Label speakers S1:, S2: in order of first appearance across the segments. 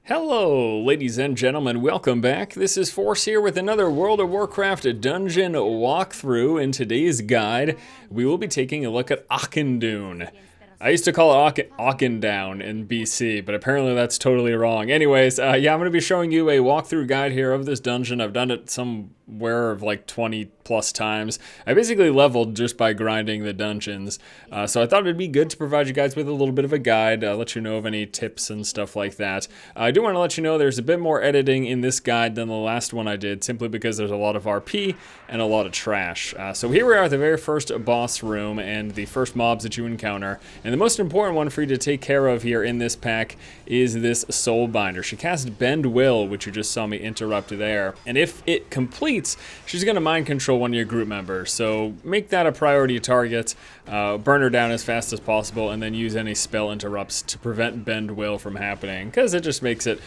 S1: Hello, ladies and gentlemen, welcome back. This is Force here with another World of Warcraft dungeon walkthrough. In today's guide, we will be taking a look at Auchindoun. I used to call it Auchindoun in BC, but apparently that's totally wrong. Anyways, yeah, I'm going to be showing you a walkthrough guide here of this dungeon. I've done it somewhere of like 20 plus times. I basically leveled just by grinding the dungeons, so I thought it'd be good to provide you guys with a little bit of a guide, let you know of any tips and stuff like that. I do want to let you know there's a bit more editing in this guide than the last one I did, simply because there's a lot of RP and a lot of trash. So here we are at the very first boss room and the first mobs that you encounter, and the most important one for you to take care of here in this pack is this Soul Binder. She casts Bend Will, which you just saw me interrupt there, and if it completes, she's going to mind control one of your group members, so make that a priority target, burn her down as fast as possible, and then use any spell interrupts to prevent Bend Will from happening, because it just makes it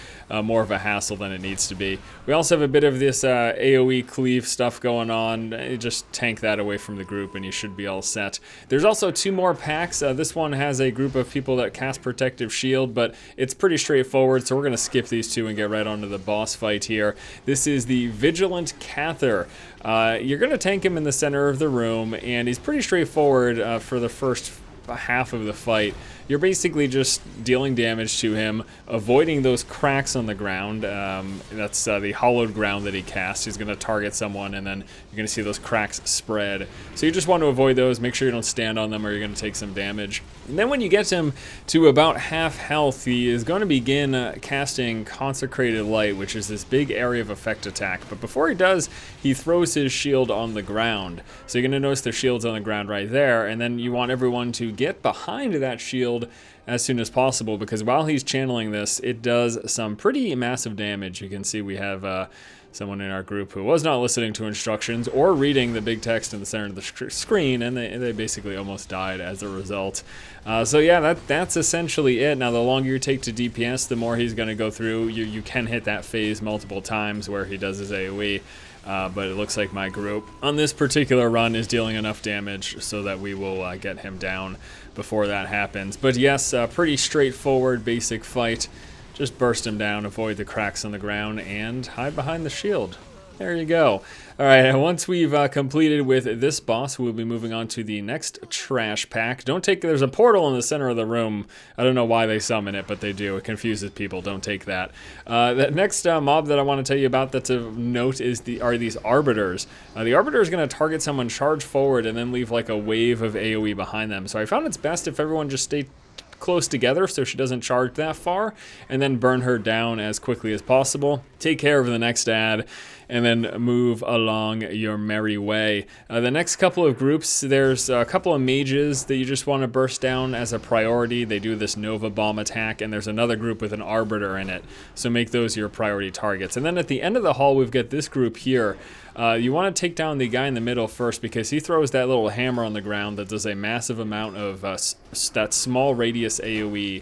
S1: more of a hassle than it needs to be. We also have a bit of this AoE cleave stuff going on. Just tank that away from the group and you should be all set. There's also two more packs. This one has a group of people that cast Protective Shield, but it's pretty straightforward, so we're going to skip these two and get right onto the boss fight here. This is the Vigilant Cather. You're going to tank him in the center of the room, and he's pretty straightforward for the first half of the fight. You're basically just dealing damage to him, avoiding those cracks on the ground. That's the hollowed ground that he casts. He's going to target someone, and then you're going to see those cracks spread. So you just want to avoid those. Make sure you don't stand on them or you're going to take some damage. And then when you get him to about half health, he is going to begin casting Consecrated Light, which is this big area of effect attack. But before he does, he throws his shield on the ground. So you're going to notice the shield's on the ground right there, and then you want everyone to get behind that shield as soon as possible, because while he's channeling this, it does some pretty massive damage. You can see we have someone in our group who was not listening to instructions or reading the big text in the center of the screen, and they basically almost died as a result. So yeah, that's essentially it. Now, the longer you take to DPS, the more he's going to go through. You can hit that phase multiple times where he does his AoE. But it looks like my group on this particular run is dealing enough damage so that we will get him down before that happens. But yes, pretty straightforward basic fight. Just burst him down, avoid the cracks on the ground, and hide behind the shield. There you go. All right, once we've completed with this boss, we'll be moving on to the next trash pack. There's a portal in the center of the room. I don't know why they summon it, but they do. It confuses people. Don't take that. The next mob that I want to tell you about that's of note are these Arbiters. The Arbiter is going to target someone, charge forward, and then leave like a wave of AoE behind them. So I found it's best if everyone just stayed close together so she doesn't charge that far, and then burn her down as quickly as possible. Take care of the next ad, and then move along your merry way. The next couple of groups, there's a couple of mages that you just want to burst down as a priority. They do this Nova Bomb attack, and there's another group with an Arbiter in it, so make those your priority targets. And then at the end of the hall, we've got this group here. You want to take down the guy in the middle first, because he throws that little hammer on the ground that does a massive amount of that small radius AoE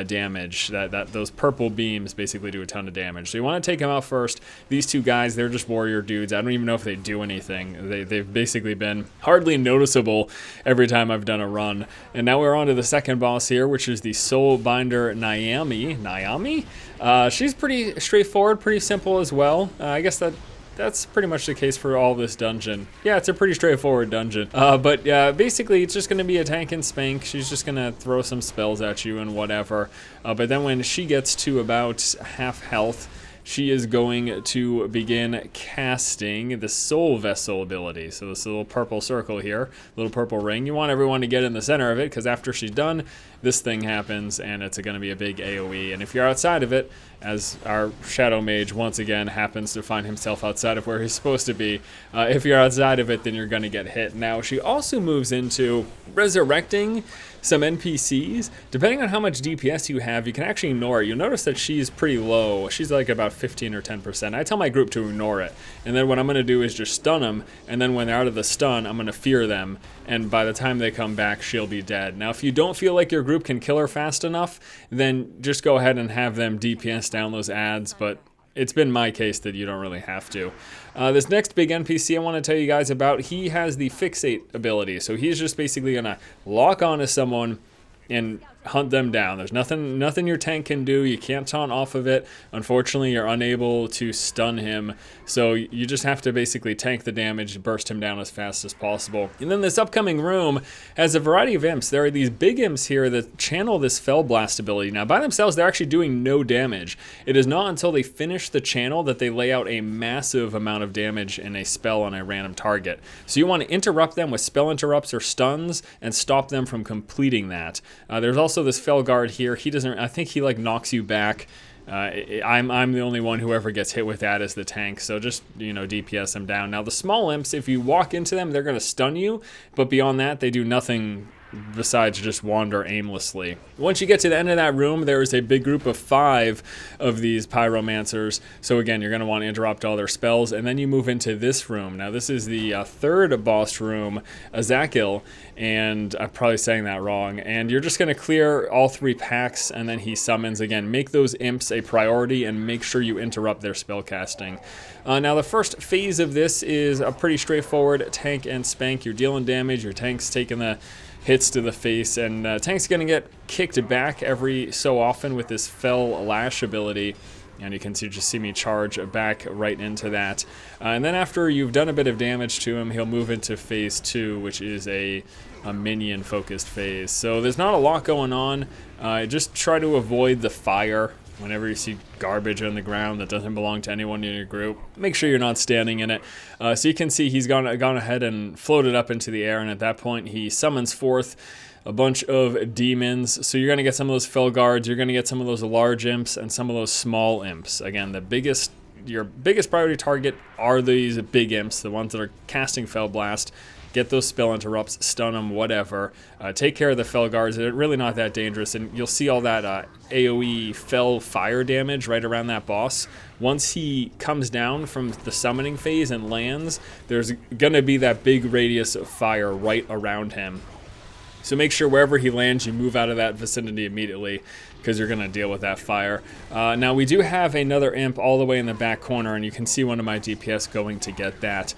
S1: damage. Those purple beams basically do a ton of damage. So you want to take him out first. These two guys, they're just warrior dudes. I don't even know if they do anything. They've basically been hardly noticeable every time I've done a run. And now we're on to the second boss here, which is the Soul Binder Naomi. She's pretty straightforward, pretty simple as well. I guess that's pretty much the case for all this dungeon. Yeah, it's a pretty straightforward dungeon. But basically, it's just going to be a tank and spank. She's just going to throw some spells at you and whatever. But then when she gets to about half health, she is going to begin casting the Soul Vessel ability. So this little purple circle here, little purple ring. You want everyone to get in the center of it, because after she's done, this thing happens, and it's going to be a big AoE. And if you're outside of it, as our Shadow Mage once again happens to find himself outside of where he's supposed to be, if you're outside of it, then you're going to get hit. Now, she also moves into resurrecting some NPCs. Depending on how much DPS you have, you can actually ignore it. You'll notice that she's pretty low. She's like about 15 or 10%. I tell my group to ignore it. And then what I'm going to do is just stun them. And then when they're out of the stun, I'm going to fear them. And by the time they come back, she'll be dead. Now, if you don't feel like your group can kill her fast enough, then just go ahead and have them DPS down those ads. But it's been my case that you don't really have to. This next big NPC I want to tell you guys about, he has the Fixate ability. So he's just basically going to lock onto someone and hunt them down. There's nothing your tank can do. You can't taunt off of it. Unfortunately, you're unable to stun him, so you just have to basically tank the damage, burst him down as fast as possible. And then this upcoming room has a variety of imps. There are these big imps here that channel this Fell Blast ability. Now, by themselves, they're actually doing no damage. It is not until they finish the channel that they lay out a massive amount of damage in a spell on a random target. So you want to interrupt them with spell interrupts or stuns and stop them from completing that. There's also this Fell Guard here. He doesn't, I think he like knocks you back. I'm the only one who ever gets hit with that as the tank, so just, you know, DPS them down. Now the small imps, if you walk into them, they're going to stun you, but beyond that, they do nothing besides just wander aimlessly. Once you get to the end of that room, there is a big group of 5 of these pyromancers. So again, you're going to want to interrupt all their spells, and then you move into this room. Now this is the third boss room, Azakil, and I'm probably saying that wrong. And you're just going to clear all 3 packs, and then he summons again. Make those imps a priority and make sure you interrupt their spell casting. Now the first phase of this is a pretty straightforward tank and spank. You're dealing damage, your tank's taking the hits to the face, and tank's gonna get kicked back every so often with this Fell Lash ability, and you can just see me charge back right into that. And then after you've done a bit of damage to him, he'll move into phase 2, which is a minion focused phase. So there's not a lot going on. Just try to avoid the fire. Whenever you see garbage on the ground that doesn't belong to anyone in your group, make sure you're not standing in it. So you can see he's gone ahead and floated up into the air, and at that point he summons forth a bunch of demons. So you're going to get some of those Fell Guards, you're going to get some of those large imps, and some of those small imps. Again, your biggest priority target are these big imps, the ones that are casting Fell Blast. Get those spell interrupts, stun them, whatever. Take care of the Fell Guards. They're really not that dangerous, and you'll see all that AoE Fell fire damage right around that boss. Once he comes down from the summoning phase and lands, there's gonna be that big radius of fire right around him. So make sure wherever he lands, you move out of that vicinity immediately, because you're going to deal with that fire. Now we do have another imp all the way in the back corner, and you can see one of my DPS going to get that.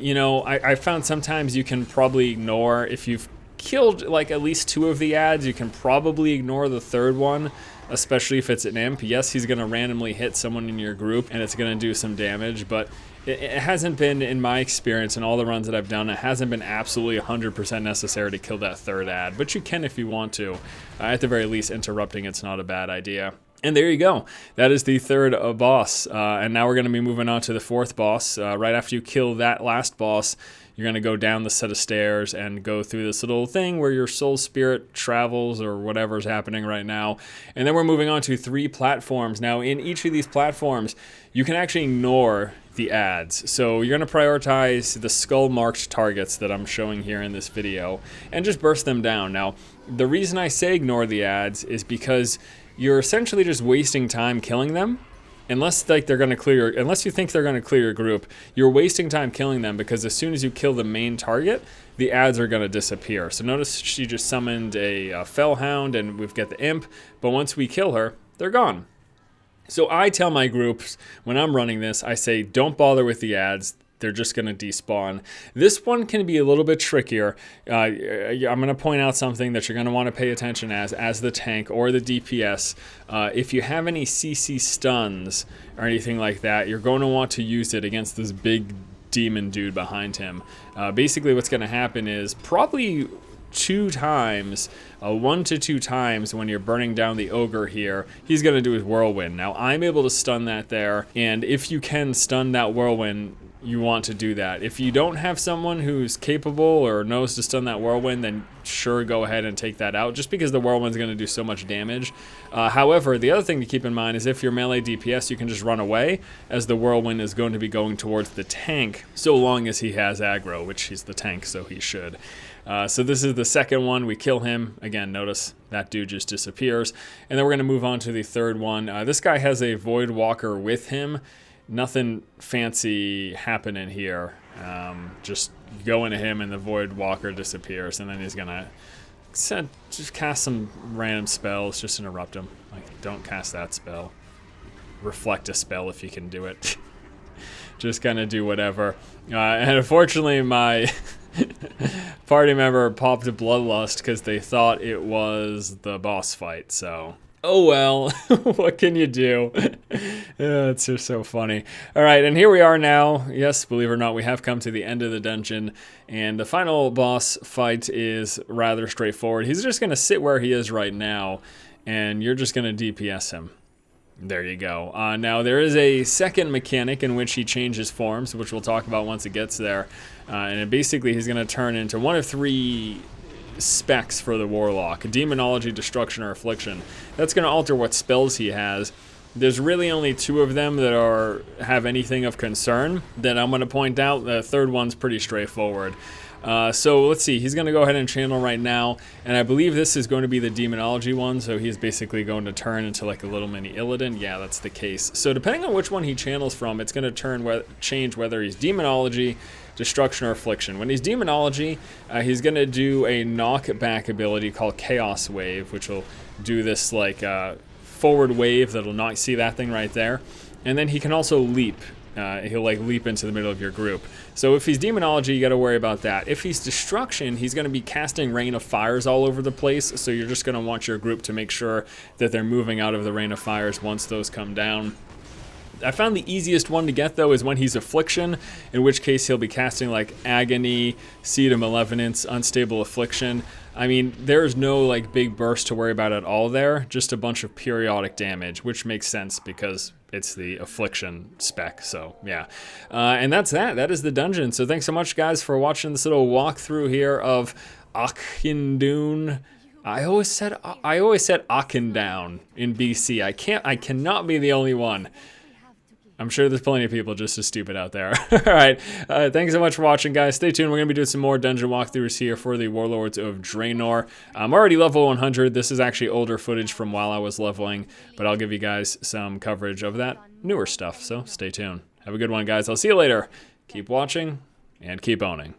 S1: You know, I found sometimes you can probably ignore, if you've killed like at least 2 of the ads, you can probably ignore the third one, especially if it's an imp. Yes, he's going to randomly hit someone in your group, and it's going to do some damage, but it hasn't been, in my experience, in all the runs that I've done, it hasn't been absolutely 100% necessary to kill that third ad, but you can if you want to. At the very least, interrupting it's not a bad idea. And there you go. That is the third boss. And now we're going to be moving on to the fourth boss. Right after you kill that last boss, you're going to go down the set of stairs and go through this little thing where your soul spirit travels or whatever's happening right now. And then we're moving on to 3 platforms. Now, in each of these platforms, you can actually ignore the ads. So you're going to prioritize the skull-marked targets that I'm showing here in this video and just burst them down. Now, the reason I say ignore the ads is because you're essentially just wasting time killing them. Unless like they're going to clear, unless you think they're going to clear your group, you're wasting time killing them, because as soon as you kill the main target, the ads are going to disappear. So notice she just summoned a Fellhound, and we've got the imp, but once we kill her, they're gone. So I tell my groups when I'm running this, I say don't bother with the ads. They're just going to despawn. This one can be a little bit trickier. I'm going to point out something that you're going to want to pay attention as the tank or the DPS. If you have any CC stuns or anything like that, you're going to want to use it against this big demon dude behind him. Basically what's going to happen is probably 2 times, 1 to 2 times when you're burning down the ogre here, he's going to do his whirlwind. Now I'm able to stun that there, and if you can stun that whirlwind, you want to do that. If you don't have someone who's capable or knows to stun that whirlwind, then sure, go ahead and take that out, just because the whirlwind's going to do so much damage. However, the other thing to keep in mind is if you're melee DPS, you can just run away, as the whirlwind is going to be going towards the tank, so long as he has aggro, which he's the tank, so he should. So this is the second one. We kill him. Again, notice that dude just disappears. And then we're going to move on to the third one. This guy has a Void Walker with him. Nothing fancy happening here. Just go into him and the Void Walker disappears, and then he's gonna just cast some random spells, just interrupt him. Like, don't cast that spell. Reflect a spell if you can do it. Just kind of do whatever. And unfortunately, my Party member popped a bloodlust because they thought it was the boss fight, so... Oh well, what can you do? It's just so funny. All right, and here we are now. Yes, believe it or not, we have come to the end of the dungeon, and the final boss fight is rather straightforward. He's just going to sit where he is right now, and you're just going to DPS him. There you go. Now, there is a second mechanic in which he changes forms, which we'll talk about once it gets there. And basically, he's going to turn into one of 3 specs for the Warlock: Demonology, Destruction, or Affliction. That's going to alter what spells he has. There's really only 2 of them that have anything of concern that I'm going to point out. The third one's pretty straightforward. So let's see, he's going to go ahead and channel right now, and I believe this is going to be the Demonology one, so he's basically going to turn into like a little mini Illidan. Yeah, that's the case. So depending on which one he channels from, it's going to change whether he's Demonology, Destruction, or Affliction. When he's Demonology, he's going to do a knockback ability called Chaos Wave, which will do this like forward wave that'll knock, see that thing right there? And then he can also leap. He'll like leap into the middle of your group. So if he's Demonology, you got to worry about that. If he's Destruction, he's going to be casting Rain of Fires all over the place, so you're just going to want your group to make sure that they're moving out of the Rain of Fires once those come down. I found the easiest one to get, though, is when he's Affliction, in which case he'll be casting like Agony, Seed of Malevolence, Unstable Affliction. I mean, there's no like big burst to worry about at all there, just a bunch of periodic damage, which makes sense because it's the Affliction spec, so yeah. And that's that. That is the dungeon. So thanks so much, guys, for watching this little walkthrough here of Auchindoun. I always said Auchindoun in BC. I cannot be the only one. I'm sure there's plenty of people just as stupid out there. All right, thanks so much for watching, guys. Stay tuned. We're going to be doing some more dungeon walkthroughs here for the Warlords of Draenor. I'm already level 100. This is actually older footage from while I was leveling, but I'll give you guys some coverage of that newer stuff, so stay tuned. Have a good one, guys. I'll see you later. Keep watching and keep owning.